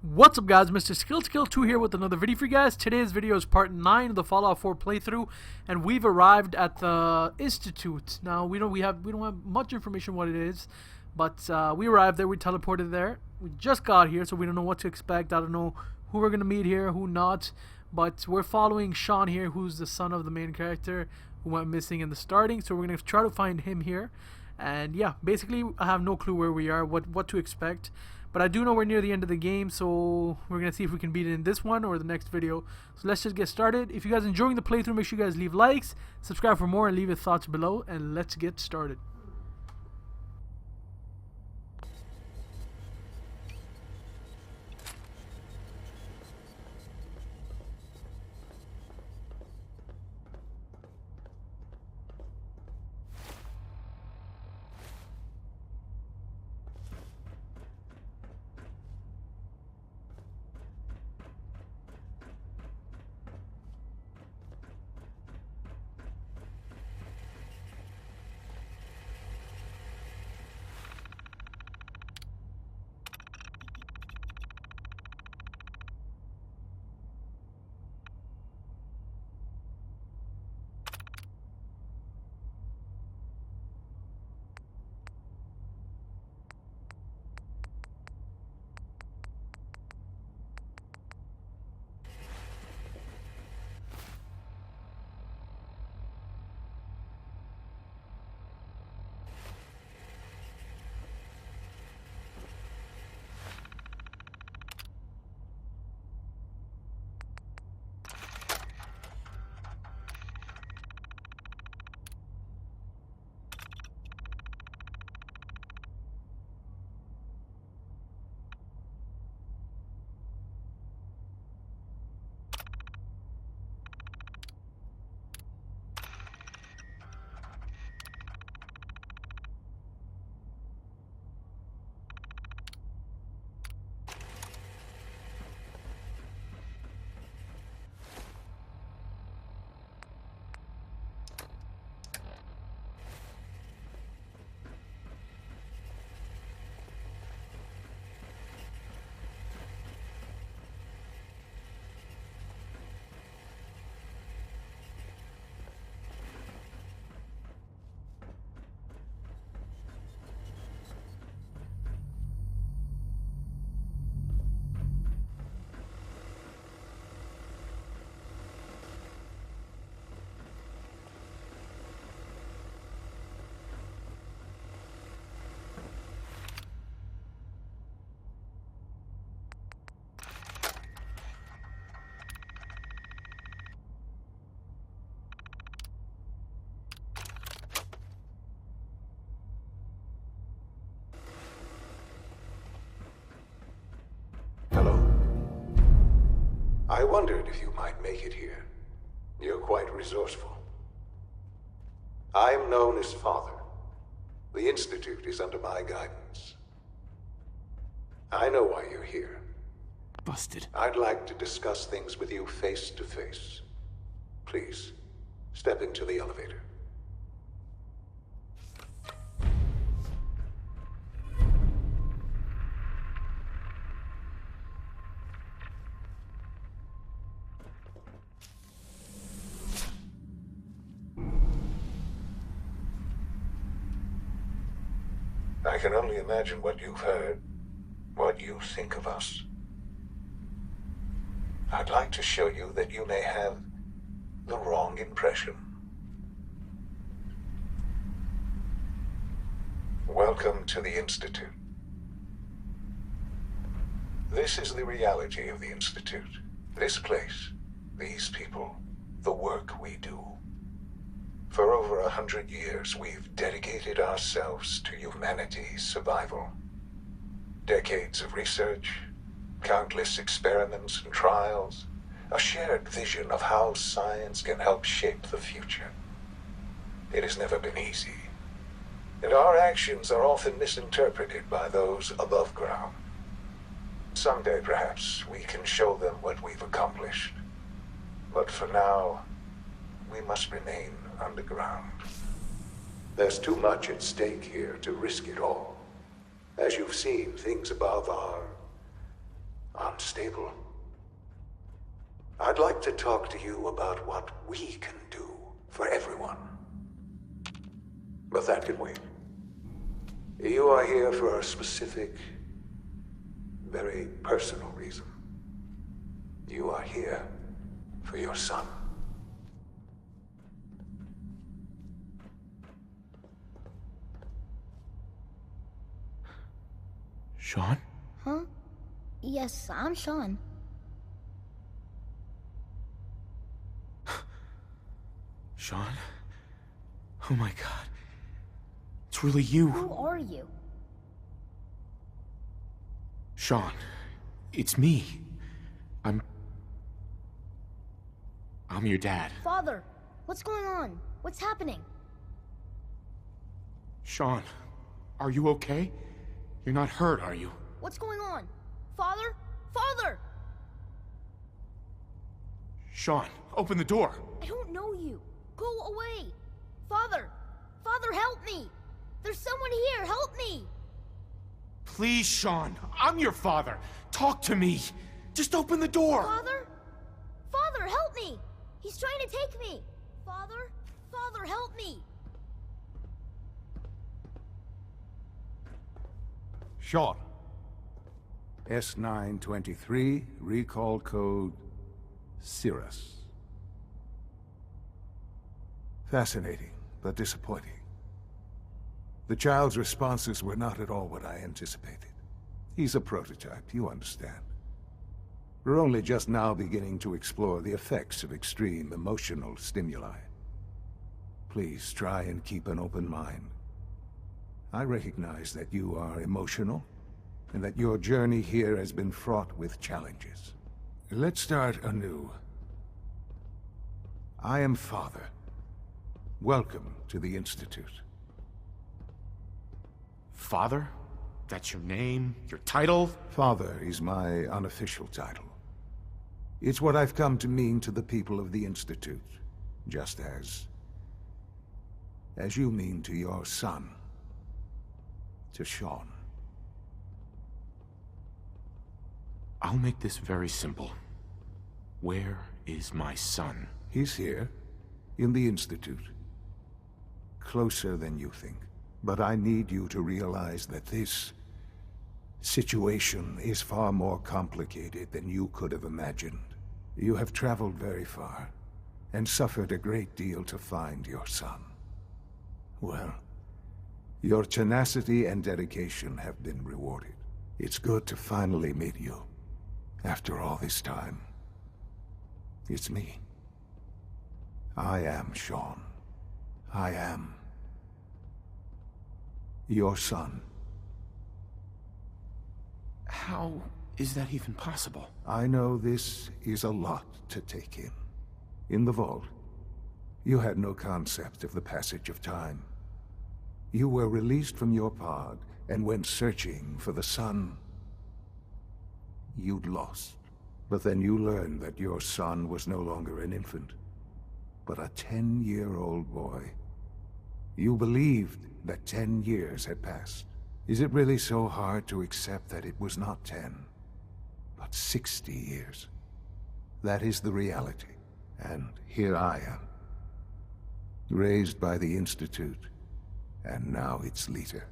What's up guys, Mr. Skill2 here with another video for you guys. Today's video is part 9 of the Fallout 4 playthrough, and we've arrived at the Institute. Now we don't have much information what it is, but we arrived there, we teleported there. We just got here, so we don't know what to expect. I don't know who we're gonna meet here, who not, but we're following Sean here, who's the son of the main character who went missing in the starting, so we're gonna try to find him here. And yeah, basically I have no clue where we are, what to expect. But I do know we're near the end of the game, so we're going to see if we can beat it in this one or the next video. So let's just get started. If you guys are enjoying the playthrough, make sure you guys leave likes, subscribe for more, and leave your thoughts below. And let's get started. I wondered if you might make it here. You're quite resourceful. I'm known as Father. The Institute is under my guidance. I know why you're here. Busted. I'd like to discuss things with you face to face. Please, step into the elevator. I can only imagine what you've heard, what you think of us. I'd like to show you that you may have the wrong impression. Welcome to the Institute. This is the reality of the Institute. This place, these people, the work we do. For over 100 years, we've dedicated ourselves to humanity's survival. Decades of research, countless experiments and trials, a shared vision of how science can help shape the future. It has never been easy, and our actions are often misinterpreted by those above ground. Someday, perhaps, we can show them what we've accomplished. But for now, we must remain underground. There's too much at stake here to risk it all. As you've seen, things above are stable. I'd like to talk to you about what we can do for everyone. But that can wait. You are here for a specific, very personal reason. You are here for your son. Sean? Huh? Yes, I'm Sean. Sean? Oh my god. It's really you. Who are you? Sean, it's me. I'm your dad. Father, what's going on? What's happening? Sean, are you okay? You're not hurt, are you? What's going on? Father? Father! Sean, open the door. I don't know you. Go away. Father! Father, help me! There's someone here, help me! Please, Sean, I'm your father. Talk to me. Just open the door. Father? Father, help me! He's trying to take me! Father? Father, help me! Sean. S923, recall code Cirrus. Fascinating, but disappointing. The child's responses were not at all what I anticipated. He's a prototype, you understand. We're only just now beginning to explore the effects of extreme emotional stimuli. Please try and keep an open mind. I recognize that you are emotional, and that your journey here has been fraught with challenges. Let's start anew. I am Father. Welcome to the Institute. Father? That's your name? Your title? Father is my unofficial title. It's what I've come to mean to the people of the Institute, just as you mean to your son, to Sean. I'll make this very simple. Where is my son? He's here, in the Institute. Closer than you think. But I need you to realize that this situation is far more complicated than you could have imagined. You have traveled very far, and suffered a great deal to find your son. Well, your tenacity and dedication have been rewarded. It's good to finally meet you, after all this time. It's me. I am Sean. I am your son. How is that even possible? I know this is a lot to take in. In the vault, you had no concept of the passage of time. You were released from your pod and went searching for the son you'd lost. But then you learned that your son was no longer an infant, but a 10-year-old boy. You believed that 10 years had passed. Is it really so hard to accept that it was not 10, but 60 years? That is the reality. And here I am, raised by the Institute, and now its leader.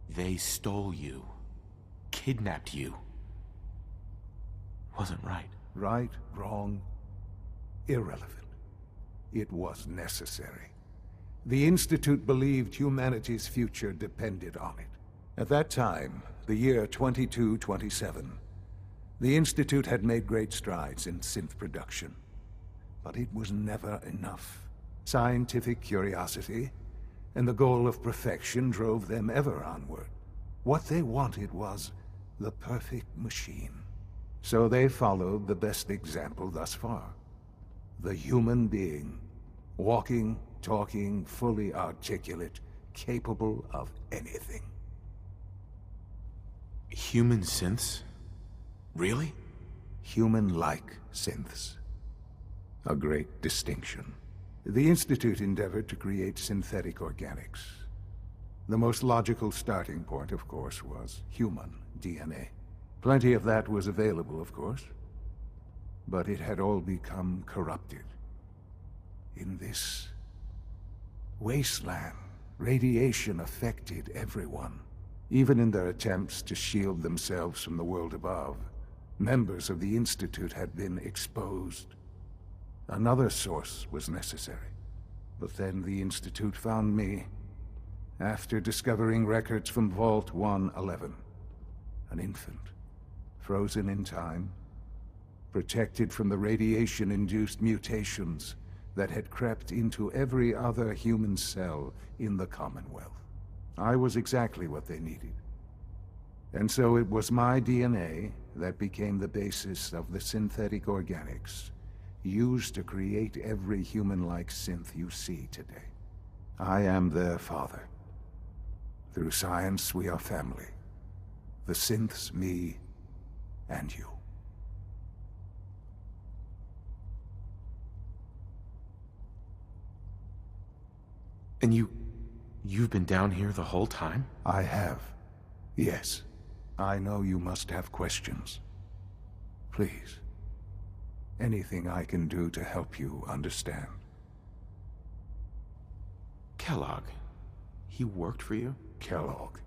They stole you. Kidnapped you. Wasn't right. Right, wrong, irrelevant. It was necessary. The Institute believed humanity's future depended on it. At that time, the year 2227, the Institute had made great strides in synth production. But it was never enough. Scientific curiosity and the goal of perfection drove them ever onward. What they wanted was the perfect machine. So they followed the best example thus far. The human being, walking, talking, fully articulate, capable of anything. Human synths? Really? Human-like synths. A great distinction. The Institute endeavored to create synthetic organics. The most logical starting point, of course, was human DNA. Plenty of that was available, of course. But it had all become corrupted. In this wasteland, radiation affected everyone. Even in their attempts to shield themselves from the world above, members of the Institute had been exposed. Another source was necessary. But then the Institute found me, after discovering records from Vault 111. An infant, frozen in time, protected from the radiation-induced mutations that had crept into every other human cell in the Commonwealth. I was exactly what they needed. And so it was my DNA that became the basis of the synthetic organics used to create every human-like synth you see today. I am their father. Through science, we are family. The synths, me, and you. And you've been down here the whole time? I have. Yes. I know you must have questions. Please. Anything I can do to help you understand. Kellogg. He worked for you? Kellogg.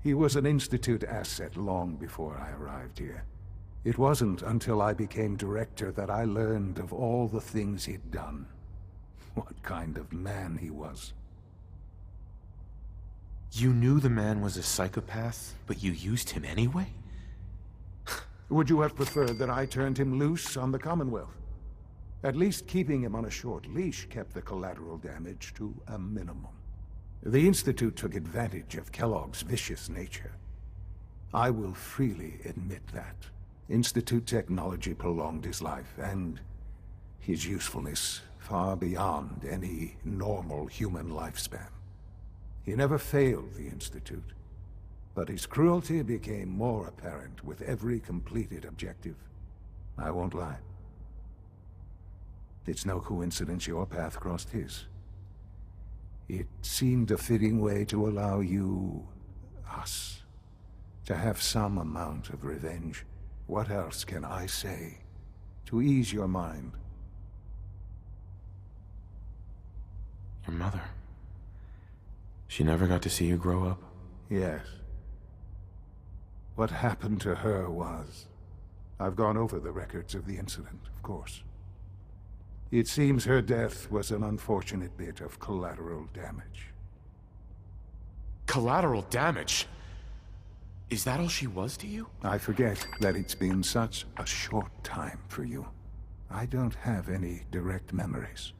He was an Institute asset long before I arrived here. It wasn't until I became director that I learned of all the things he'd done. What kind of man he was. You knew the man was a psychopath, but you used him anyway? Would you have preferred that I turned him loose on the Commonwealth? At least keeping him on a short leash kept the collateral damage to a minimum. The Institute took advantage of Kellogg's vicious nature. I will freely admit that. Institute technology prolonged his life, and his usefulness far beyond any normal human lifespan. He never failed the Institute, but his cruelty became more apparent with every completed objective. I won't lie. It's no coincidence your path crossed his. It seemed a fitting way to allow you, us, to have some amount of revenge. What else can I say to ease your mind? Your mother. She never got to see you grow up? Yes. What happened to her was... I've gone over the records of the incident, of course. It seems her death was an unfortunate bit of collateral damage. Collateral damage? Is that all she was to you? I forget that it's been such a short time for you. I don't have any direct memories.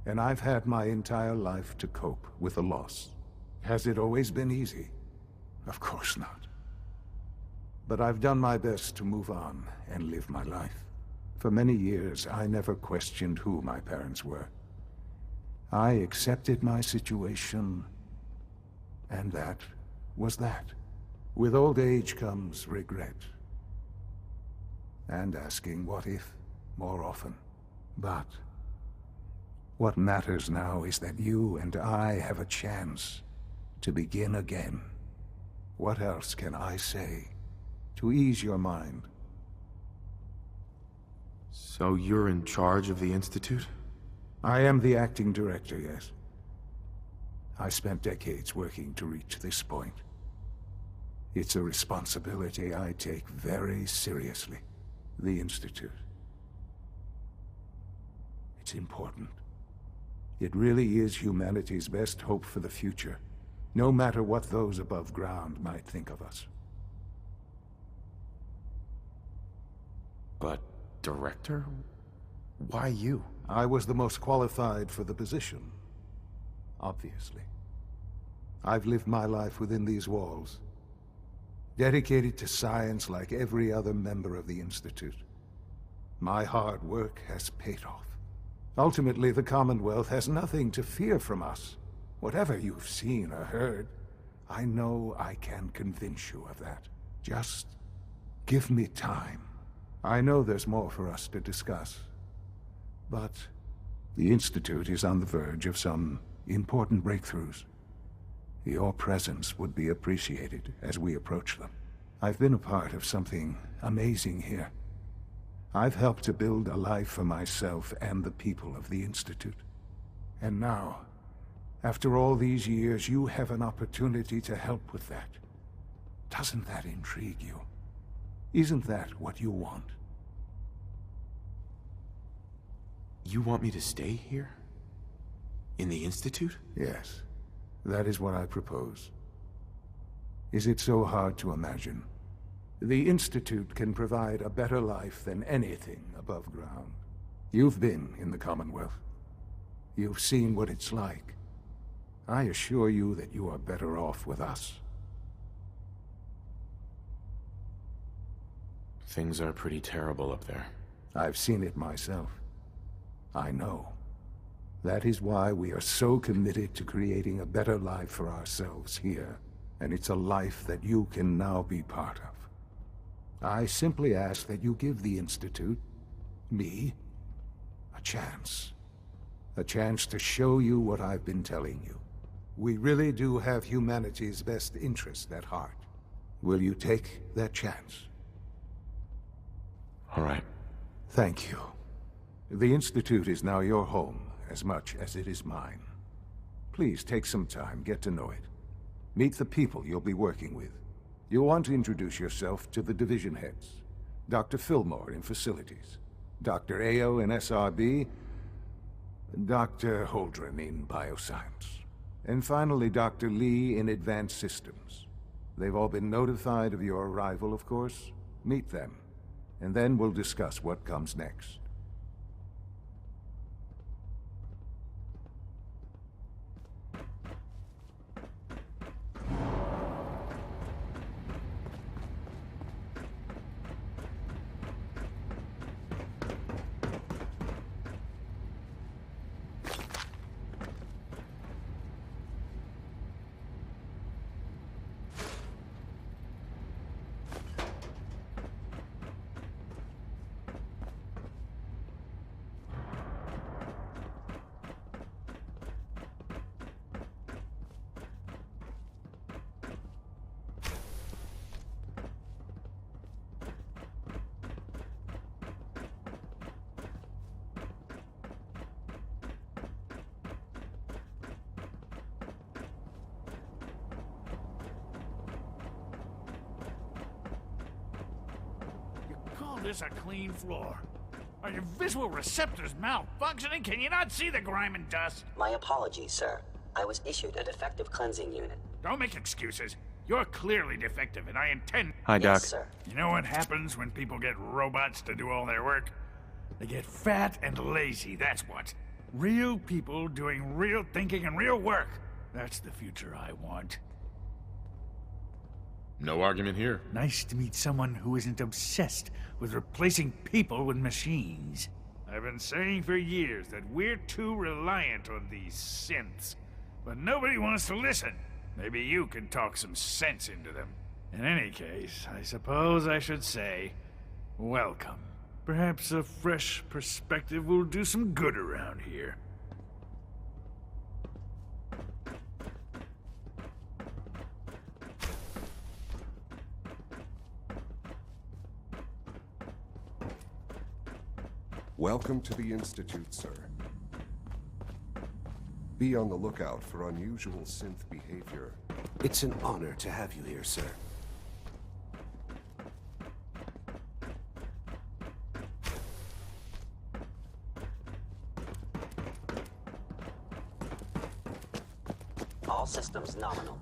And I've had my entire life to cope with a loss. Has it always been easy? Of course not. But I've done my best to move on and live my life. For many years, I never questioned who my parents were. I accepted my situation, and that was that. With old age comes regret. And asking what if more often. But what matters now is that you and I have a chance to begin again. What else can I say to ease your mind? So you're in charge of the Institute? I am the acting director, yes. I spent decades working to reach this point. It's a responsibility I take very seriously. The Institute. It's important. It really is humanity's best hope for the future, no matter what those above ground might think of us. But, director? Why you? I was the most qualified for the position, obviously. I've lived my life within these walls, dedicated to science like every other member of the Institute. My hard work has paid off. Ultimately, the Commonwealth has nothing to fear from us. Whatever you've seen or heard, I know I can convince you of that. Just give me time. I know there's more for us to discuss. But the Institute is on the verge of some important breakthroughs. Your presence would be appreciated as we approach them. I've been a part of something amazing here. I've helped to build a life for myself and the people of the Institute. And now, after all these years, you have an opportunity to help with that. Doesn't that intrigue you? Isn't that what you want? You want me to stay here? In the Institute? Yes, that is what I propose. Is it so hard to imagine? The Institute can provide a better life than anything above ground. You've been in the Commonwealth. You've seen what it's like. I assure you that you are better off with us. Things are pretty terrible up there. I've seen it myself. I know. That is why we are so committed to creating a better life for ourselves here. And it's a life that you can now be part of. I simply ask that you give the Institute, me, a chance. A chance to show you what I've been telling you. We really do have humanity's best interest at heart. Will you take that chance? All right. Thank you. The Institute is now your home, as much as it is mine. Please take some time, get to know it. Meet the people you'll be working with. You'll want to introduce yourself to the division heads. Dr. Fillmore in Facilities, Dr. Ayo in SRB, Dr. Holdren in Bioscience, and finally Dr. Lee in Advanced Systems. They've all been notified of your arrival, of course. Meet them, and then we'll discuss what comes next. This a clean floor. Are your visual receptors malfunctioning? Can you not see the grime and dust? My apologies, sir. I was issued a defective cleansing unit. Don't make excuses. You're clearly defective, and I intend... Hi, Doc. Yes, sir. You know what happens when people get robots to do all their work? They get fat and lazy, that's what. Real people doing real thinking and real work. That's the future I want. No argument here. Nice to meet someone who isn't obsessed with replacing people with machines. I've been saying for years that we're too reliant on these synths, but nobody wants to listen. Maybe you can talk some sense into them. In any case, I suppose I should say, welcome. Perhaps a fresh perspective will do some good around here. Welcome to the Institute, sir. Be on the lookout for unusual synth behavior. It's an honor to have you here, sir. All systems nominal.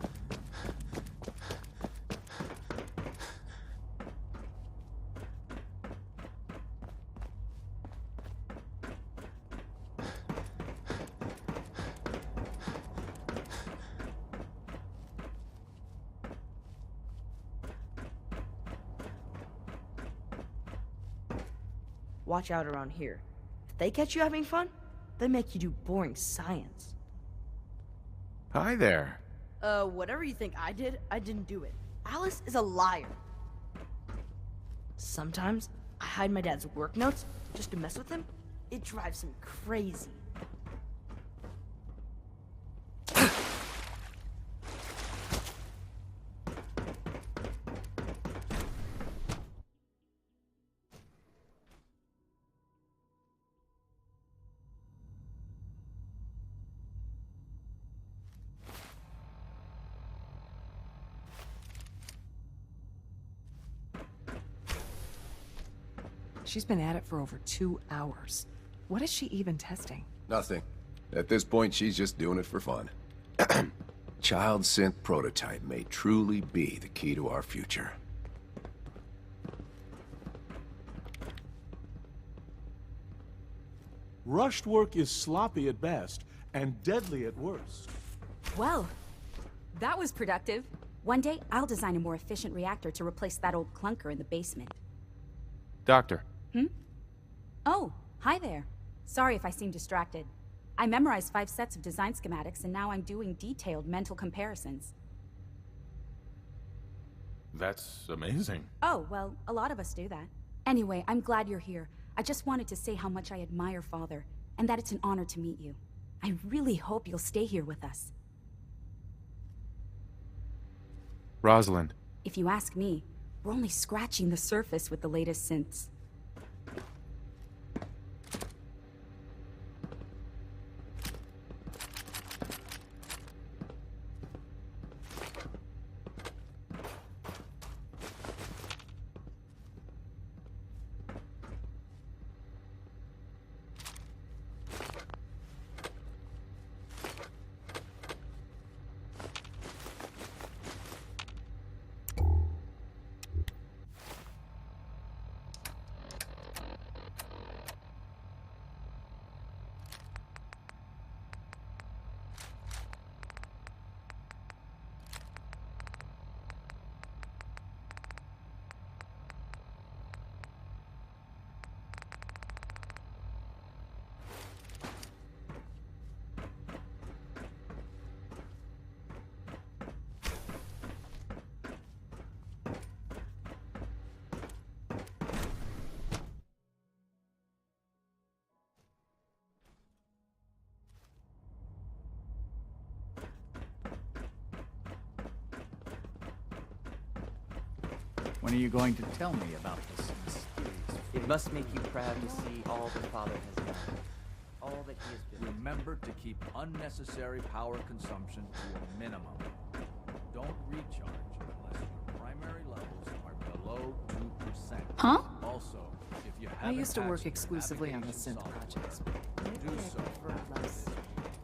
Watch out around here. If they catch you having fun, they make you do boring science. Hi there. Whatever you think I didn't do it. Alice is a liar. Sometimes I hide my dad's work notes just to mess with him. It drives him crazy. She's been at it for over 2 hours. What is she even testing? Nothing. At this point, she's just doing it for fun. Child synth prototype may truly be the key to our future. Rushed work is sloppy at best and deadly at worst. Well, that was productive. One day, I'll design a more efficient reactor to replace that old clunker in the basement. Doctor. Oh, hi there. Sorry if I seem distracted. I memorized 5 sets of design schematics, and now I'm doing detailed mental comparisons. That's amazing. Oh, well, a lot of us do that. Anyway, I'm glad you're here. I just wanted to say how much I admire Father, and that it's an honor to meet you. I really hope you'll stay here with us. Rosalind. If you ask me, we're only scratching the surface with the latest synths. When are you going to tell me about this mysterious... It must make you proud to see all the Father has done. All that he has been... Remember to keep unnecessary power consumption to a minimum. Don't recharge unless your primary levels are below 2%. Huh? Also, if you I used to work exclusively on the synth projects. do so. Less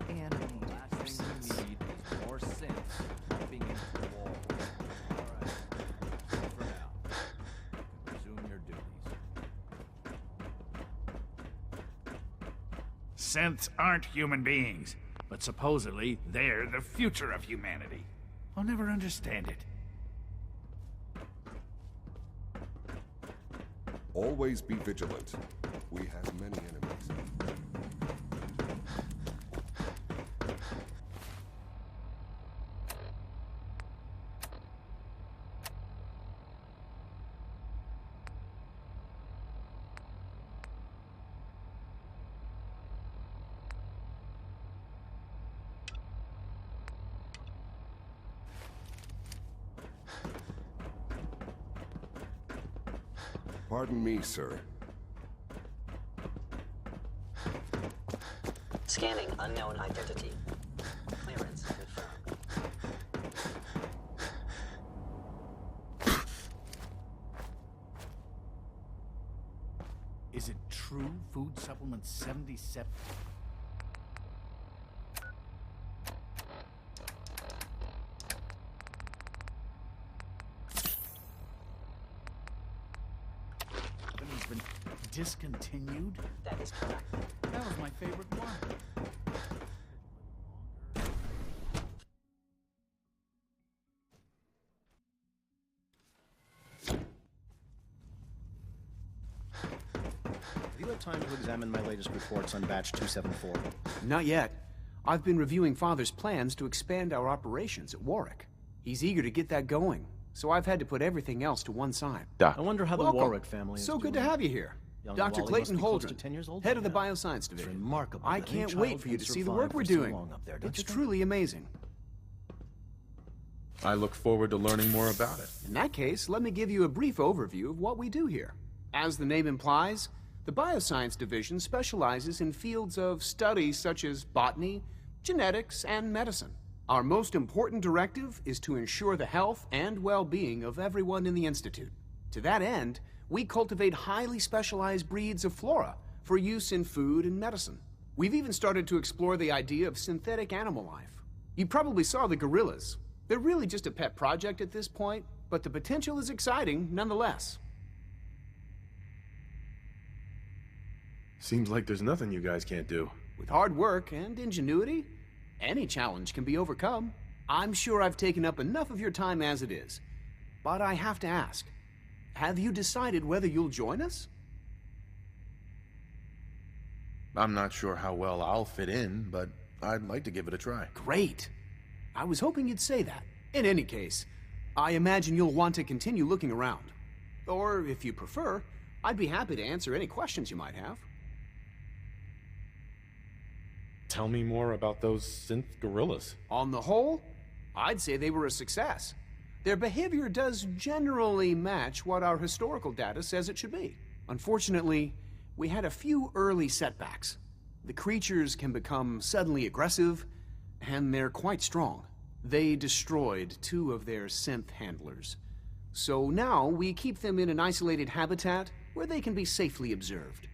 animated Last thing you need is more synths bumping into the wall. Alright. For now, resume your duties. Synths aren't human beings, but supposedly they're the future of humanity. I'll never understand it. Always be vigilant. We have many enemies. Pardon me, sir. Scanning unknown identity. Clearance confirmed. Is it true food supplement 77? Company's been discontinued? That is correct. That was my favorite one. Have you had time to examine my latest reports on batch 274? Not yet. I've been reviewing Father's plans to expand our operations at Warwick. He's eager to get that going, so I've had to put everything else to one side. I wonder how the Welcome. Warwick family is So good doing. to have you here. Young Dr. Wally Clayton must be close to Holdren, 10 years old head by of the now. Bioscience Division. remarkable I that any can't child wait for you can to see the survive work we're for so doing. long up there, don't It's you think? truly amazing. I look forward to learning more about it. In that case, let me give you a brief overview of what we do here. As the name implies, the Bioscience Division specializes in fields of study such as botany, genetics, and medicine. Our most important directive is to ensure the health and well-being of everyone in the Institute. To that end, we cultivate highly specialized breeds of flora for use in food and medicine. We've even started to explore the idea of synthetic animal life. You probably saw the gorillas. They're really just a pet project at this point, but the potential is exciting nonetheless. Seems like there's nothing you guys can't do. With hard work and ingenuity, any challenge can be overcome. I'm sure I've taken up enough of your time as it is. But I have to ask, have you decided whether you'll join us? I'm not sure how well I'll fit in, but I'd like to give it a try. Great. I was hoping you'd say that. In any case, I imagine you'll want to continue looking around. Or, if you prefer, I'd be happy to answer any questions you might have. Tell me more about those synth gorillas. On the whole, I'd say they were a success. Their behavior does generally match what our historical data says it should be. Unfortunately, we had a few early setbacks. The creatures can become suddenly aggressive, and they're quite strong. They destroyed 2 of their synth handlers. So now we keep them in an isolated habitat where they can be safely observed.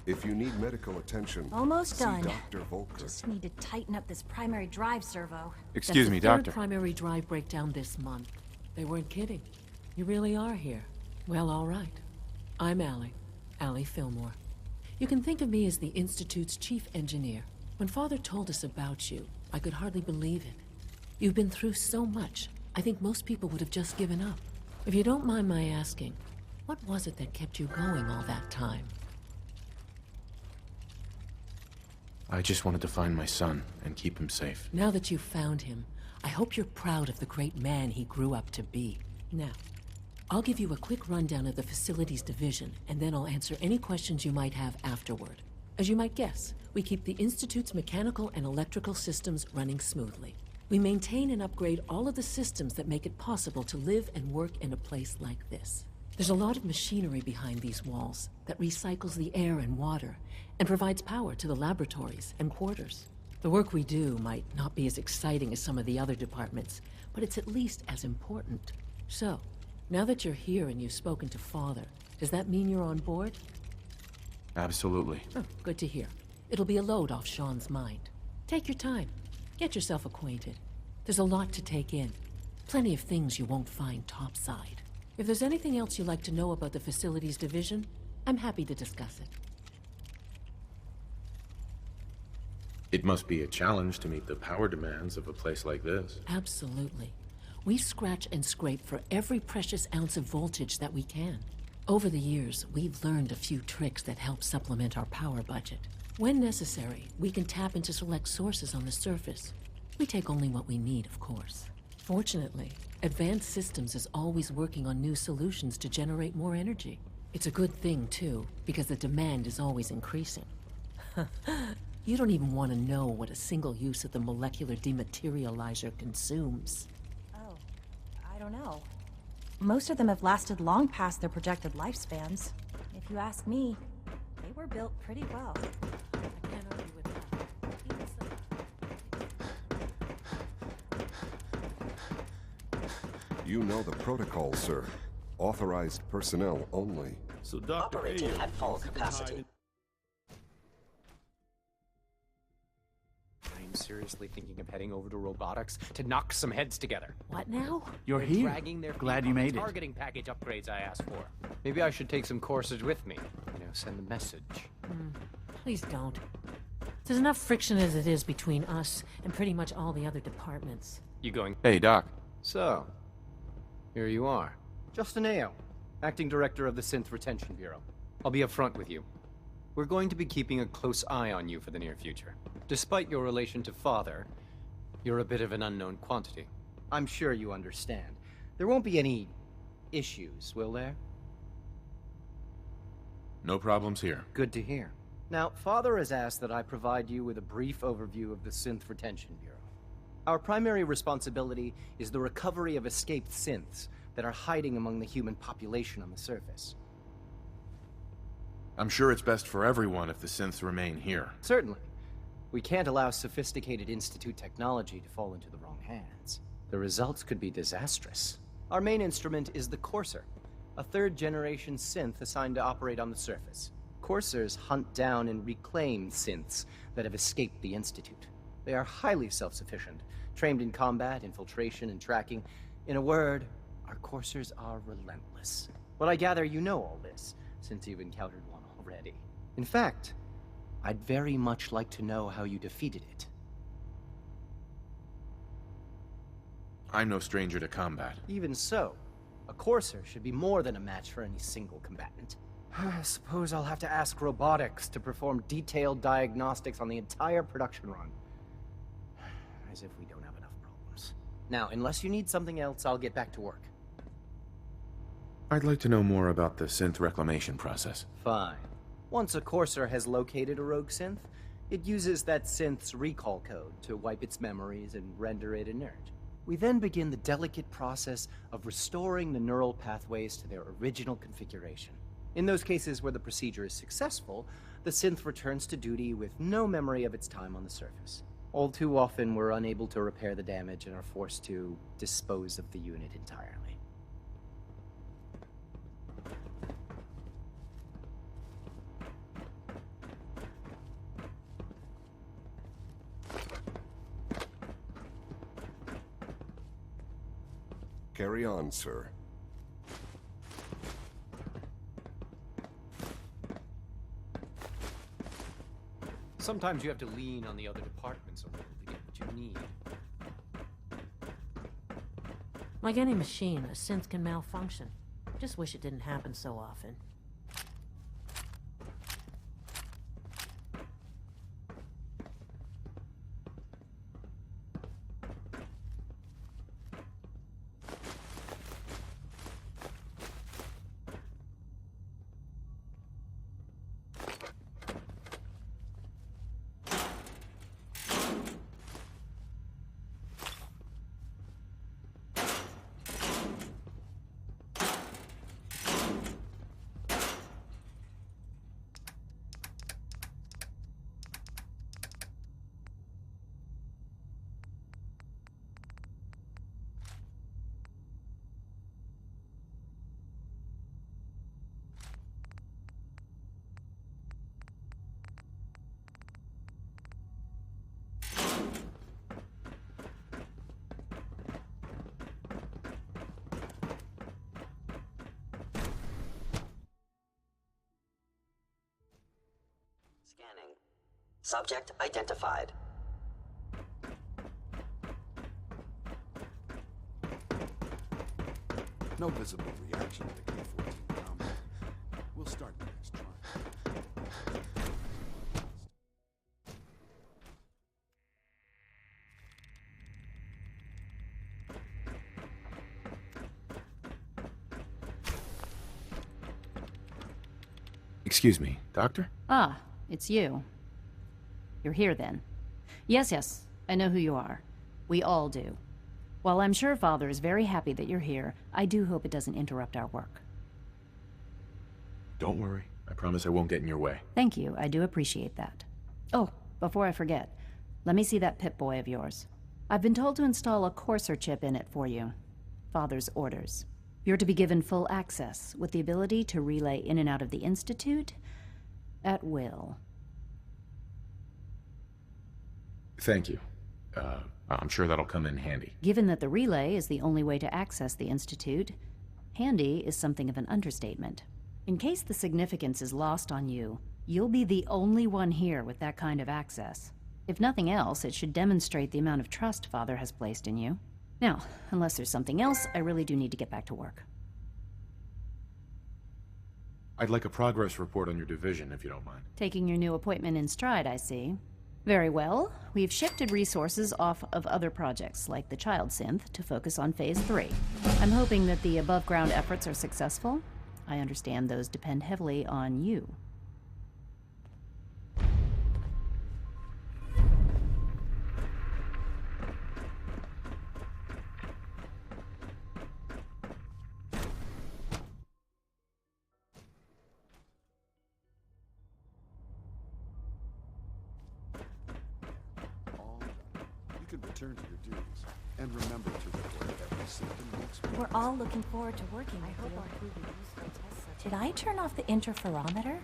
If you need medical attention, Almost see done. Dr. Volker. Just need to tighten up this primary drive servo. Excuse me, That's the Doctor. third primary drive breakdown this month. They weren't kidding. You really are here. Well, all right. I'm Allie Fillmore. You can think of me as the Institute's chief engineer. When Father told us about you, I could hardly believe it. You've been through so much, I think most people would have just given up. If you don't mind my asking, what was it that kept you going all that time? I just wanted to find my son and keep him safe. Now that you've found him, I hope you're proud of the great man he grew up to be. Now, I'll give you a quick rundown of the facilities division, and then I'll answer any questions you might have afterward. As you might guess, we keep the Institute's mechanical and electrical systems running smoothly. We maintain and upgrade all of the systems that make it possible to live and work in a place like this. There's a lot of machinery behind these walls that recycles the air and water and provides power to the laboratories and quarters. The work we do might not be as exciting as some of the other departments, but it's at least as important. So, now that you're here and you've spoken to Father, does that mean you're on board? Absolutely. Oh, good to hear. It'll be a load off Sean's mind. Take your time. Get yourself acquainted. There's a lot to take in. Plenty of things you won't find topside. If there's anything else you'd like to know about the facilities division, I'm happy to discuss it. It must be a challenge to meet the power demands of a place like this. Absolutely. We scratch and scrape for every precious ounce of voltage that we can. Over the years, we've learned a few tricks that help supplement our power budget. When necessary, we can tap into select sources on the surface. We take only what we need, of course. Fortunately, Advanced Systems is always working on new solutions to generate more energy. It's a good thing, too, because the demand is always increasing. You don't even want to know what a single use of the molecular dematerializer consumes. Oh, I don't know. Most of them have lasted long past their projected lifespans. If you ask me, they were built pretty well. I can't argue with that. Even so. You know the protocol, sir. Authorized personnel only. So Dr. Operating at full capacity. I'm seriously thinking of heading over to robotics to knock some heads together. What now? You're They're here. dragging their Glad feet you on the made it. targeting package upgrades I asked for. Maybe I should take some courses with me. You know, send the message. Please don't. There's enough friction as it is between us and pretty much all the other departments. You going? Hey, Doc. So, here you are. Justin Ao, Acting Director of the Synth Retention Bureau. I'll be upfront with you. We're going to be keeping a close eye on you for the near future. Despite your relation to Father, you're a bit of an unknown quantity. I'm sure you understand. There won't be any issues, will there? No problems here. Good to hear. Now, Father has asked that I provide you with a brief overview of the Synth Retention Bureau. Our primary responsibility is the recovery of escaped synths that are hiding among the human population on the surface. I'm sure it's best for everyone if the synths remain here. Certainly. We can't allow sophisticated Institute technology to fall into the wrong hands. The results could be disastrous. Our main instrument is the Courser, a third-generation synth assigned to operate on the surface. Coursers hunt down and reclaim synths that have escaped the Institute. They are highly self-sufficient, trained in combat, infiltration, and tracking. In a word, our Coursers are relentless. But I gather you know all this, since you've encountered one already. In fact, I'd very much like to know how you defeated it. I'm no stranger to combat. Even so, a Courser should be more than a match for any single combatant. I suppose I'll have to ask robotics to perform detailed diagnostics on the entire production run. As if we don't have enough problems. Now, unless you need something else, I'll get back to work. I'd like to know more about the synth reclamation process. Fine. Once a Courser has located a rogue synth, it uses that synth's recall code to wipe its memories and render it inert. We then begin the delicate process of restoring the neural pathways to their original configuration. In those cases where the procedure is successful, the synth returns to duty with no memory of its time on the surface. All too often, we're unable to repair the damage and are forced to dispose of the unit entirely. Carry on, sir. Sometimes you have to lean on the other departments a little to get what you need. Like any machine, a synth can malfunction. Just wish it didn't happen so often. Scanning. Subject identified. No visible reaction to the K-14 combat. We'll start the next trial. Excuse me, Doctor? Ah, it's you. You're here then. Yes, I know who you are. We all do. While I'm sure Father is very happy that you're here, I do hope it doesn't interrupt our work. Don't worry. I promise I won't get in your way. Thank you, I do appreciate that. Oh, before I forget, let me see that Pip-Boy of yours. I've been told to install a Courser chip in it for you. Father's orders. You're to be given full access, with the ability to relay in and out of the Institute at will. Thank you. I'm sure that'll come in handy. Given that the relay is the only way to access the Institute, handy is something of an understatement. In case the significance is lost on you, you'll be the only one here with that kind of access. If nothing else, it should demonstrate the amount of trust Father has placed in you. Now, unless there's something else, I really do need to get back to work. I'd like a progress report on your division, if you don't mind. Taking your new appointment in stride, I see. Very well. We've shifted resources off of other projects, like the Child Synth, to focus on Phase 3. I'm hoping that the above-ground efforts are successful. I understand those depend heavily on you. Return to your duties. And remember to report every symptom next week. We're all looking forward to working with you. Did I turn off the interferometer?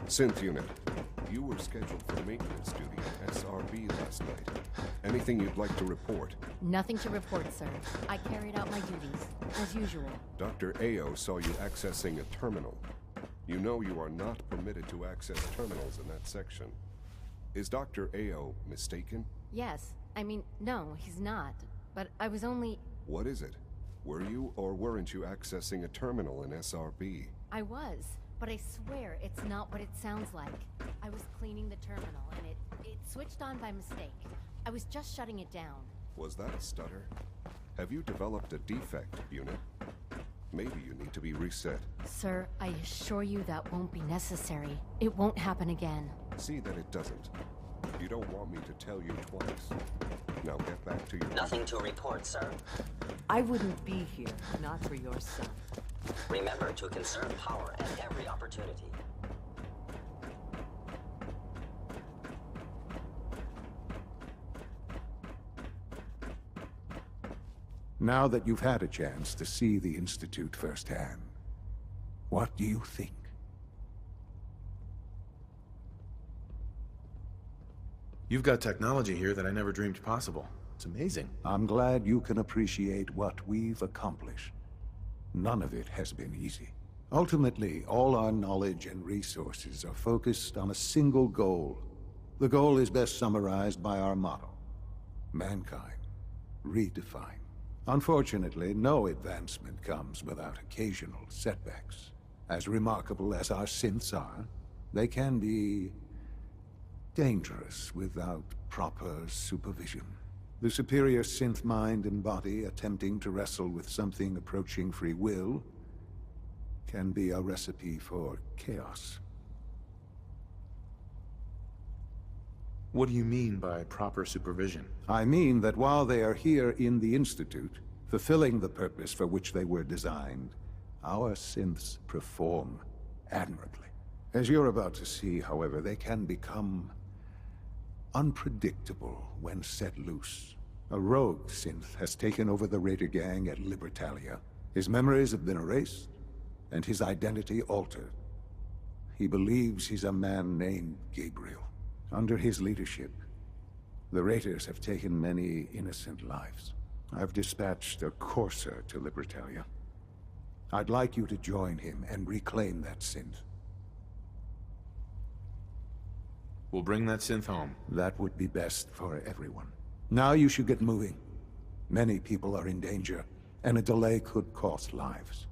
Synth unit, you were scheduled for maintenance duty at SRB last night. Anything you'd like to report? Nothing to report, sir. I carried out my duties, as usual. Dr. Ao saw you accessing a terminal. You know you are not permitted to access terminals in that section. Is Dr. Ao mistaken? Yes. I mean, no, he's not. But I was only... What is it? Were you or weren't you accessing a terminal in SRB? I was, but I swear it's not what it sounds like. I was cleaning the terminal, and it switched on by mistake. I was just shutting it down. Was that a stutter? Have you developed a defect, unit? Maybe you need to be reset. Sir, I assure you that won't be necessary. It won't happen again. See that it doesn't. You don't want me to tell you twice. Now get back to your... Nothing to report, sir. I wouldn't be here, not for your son. Remember to conserve power at every opportunity. Now that you've had a chance to see the Institute firsthand, what do you think? You've got technology here that I never dreamed possible. It's amazing. I'm glad you can appreciate what we've accomplished. None of it has been easy. Ultimately, all our knowledge and resources are focused on a single goal. The goal is best summarized by our motto: mankind, redefined. Unfortunately, no advancement comes without occasional setbacks. As remarkable as our synths are, they can be dangerous without proper supervision. The superior synth mind and body attempting to wrestle with something approaching free will can be a recipe for chaos. What do you mean by proper supervision? I mean that while they are here in the Institute, fulfilling the purpose for which they were designed, our synths perform admirably. As you're about to see, however, they can become unpredictable when set loose. A rogue synth has taken over the Raider gang at Libertalia. His memories have been erased, and his identity altered. He believes he's a man named Gabriel. Under his leadership, the Raiders have taken many innocent lives. I've dispatched a courser to Libertalia. I'd like you to join him and reclaim that synth. We'll bring that synth home. That would be best for everyone. Now you should get moving. Many people are in danger, and a delay could cost lives.